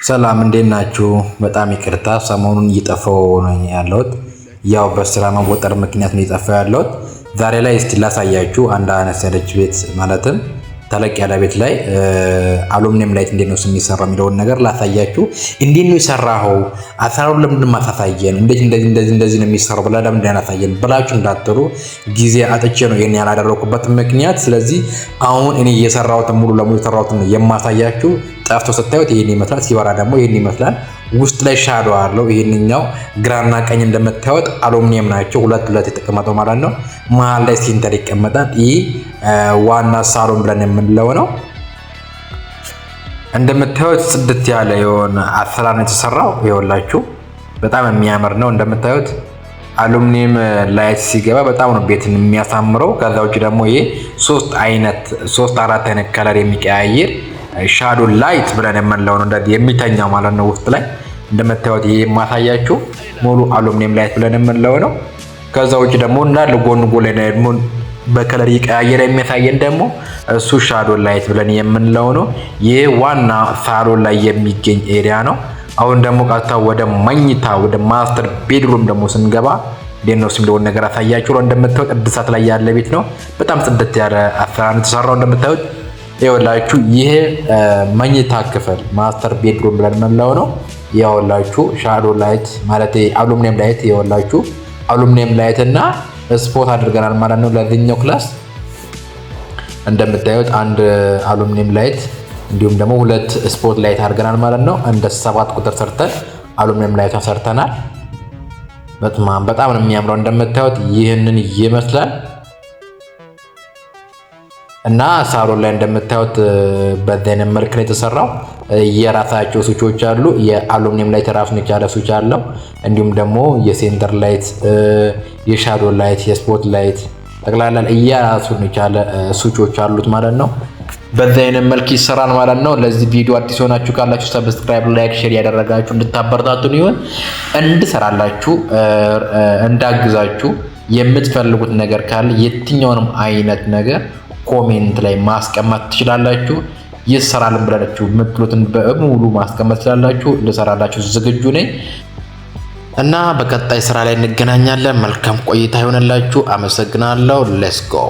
ሰላም እንዴት ናችሁ? በጣም ይቅርታ ሰሞኑን እየጠፋሁ ነው ያለሁት። ያው በስራ መወጠር ምክንያት ነው እየጠፋሁ ያለሁት። ዛሬ ላይ እስቲ ላሳያችሁ አንድ አነስ ያለች ቤት ማለትም ተለቅ ያለ ቤት ላይ አሉሚኒየም ላይት እንዴት ነው የሚሰራው የሚለውን ነገር ላሳያችሁ። እንዴት ነው የሰራኸው? አሰራሩን ለምንድን ማሳሳየን? እንደዚህ ነው የሚሰራው ብላ ለምንድን ያላሳየን ብላችሁ እንዳትሉ ጊዜ አጥቼ ነው ይሄን ያላደረኩበት ምክንያት። ስለዚህ አሁን እኔ እየሰራሁት ሙሉ ለሙሉ የሰራሁትን የማሳያችሁ። ጠፍቶ ስታዩት ይሄን ይመስላል፣ ሲበራ ደግሞ ይሄን ይመስላል። ውስጥ ላይ ሻዶ አለው። ይሄንኛው ግራና ቀኝ እንደምታዩት አሉሚኒየም ናቸው፣ ሁለት የተቀመጠው ማለት ነው። መሀል ላይ ሴንተር ይቀመጣል። ይህ ዋና ሳሎን ብለን የምንለው ነው። እንደምታዩት ጽድት ያለ የሆነ አሰራር ነው የተሰራው። ይኸውላችሁ በጣም የሚያምር ነው። እንደምታዩት አሉሚኒየም ላይት ሲገባ በጣም ነው ቤትን የሚያሳምረው። ከዛ ውጭ ደግሞ ይሄ ሶስት አራት አይነት ከለር የሚቀያየር ሻዶ ላይት ብለን የምንለው ነው። እንደዚህ የሚተኛው ማለት ነው። ውስጥ ላይ እንደምታዩት ይሄ የማሳያችሁ ሙሉ አሉሚኒየም ላይት ብለን የምንለው ነው። ከዛ ውጭ ደግሞ እንዳለ ጎን ላይ ደግሞ በከለር ይቀያየር የሚያሳየን ደግሞ እሱ ሻዶ ላይት ብለን የምንለው ነው። ይሄ ዋና ሳሎን ላይ የሚገኝ ኤሪያ ነው። አሁን ደግሞ ቀጥታ ወደ መኝታ ወደ ማስተር ቤድሩም ደግሞ ስንገባ ዴኖስ የሚለውን ነገር አሳያችሁ። እንደምታዩት እድሳት ላይ ያለ ቤት ነው። በጣም ጽድት ያለ አሰራር ተሰራው። እንደምታዩት ይኸውላችሁ ይሄ መኝታ ክፍል ማስተር ቤድሩም ብለን የምንለው ነው። ይኸውላችሁ ሻዶ ላይት ማለት አሉሚኒየም ላይት ይኸውላችሁ አሉሚኒየም ላይት እና ስፖት አድርገናል ማለት ነው። ለዚህኛው ክላስ እንደምታዩት አንድ አሉሚኒየም ላይት እንዲሁም ደግሞ ሁለት ስፖት ላይት አድርገናል ማለት ነው። እንደ 7 ቁጥር ሰርተን አሉሚኒየም ላይት ሰርተናል። በጣም ነው የሚያምረው። እንደምታዩት ይህንን ይመስላል እና ሳሎን ላይ እንደምታዩት በደን መልክ ላይ የተሰራው የራሳቸው ስዊቾች አሉ። የአሉሚኒየም ላይት ራሱን የቻለ ስዊች አለው። እንዲሁም ደግሞ የሴንተር ላይት፣ የሻዶ ላይት፣ የስፖት ላይት ጠቅላላ የራሱን የቻለ ስዊቾች አሉት ማለት ነው። በዚህ አይነት መልክ ይሰራል ማለት ነው። ለዚህ ቪዲዮ አዲስ ሆናችሁ ካላችሁ ሰብስክራይብ፣ ላይክ፣ ሼር ያደረጋችሁ እንድታበረታቱን ይሁን እንድሰራላችሁ እንዳግዛችሁ የምትፈልጉት ነገር ካለ የትኛውንም አይነት ነገር ኮሜንት ላይ ማስቀመጥ ትችላላችሁ። ይሰራልን ብላችሁ የምትሉትን በሙሉ ማስቀመጥ ትችላላችሁ። ልሰራላችሁ ዝግጁ ነኝ እና በቀጣይ ስራ ላይ እንገናኛለን። መልካም ቆይታ ይሆንላችሁ። አመሰግናለሁ። ሌትስ ጎ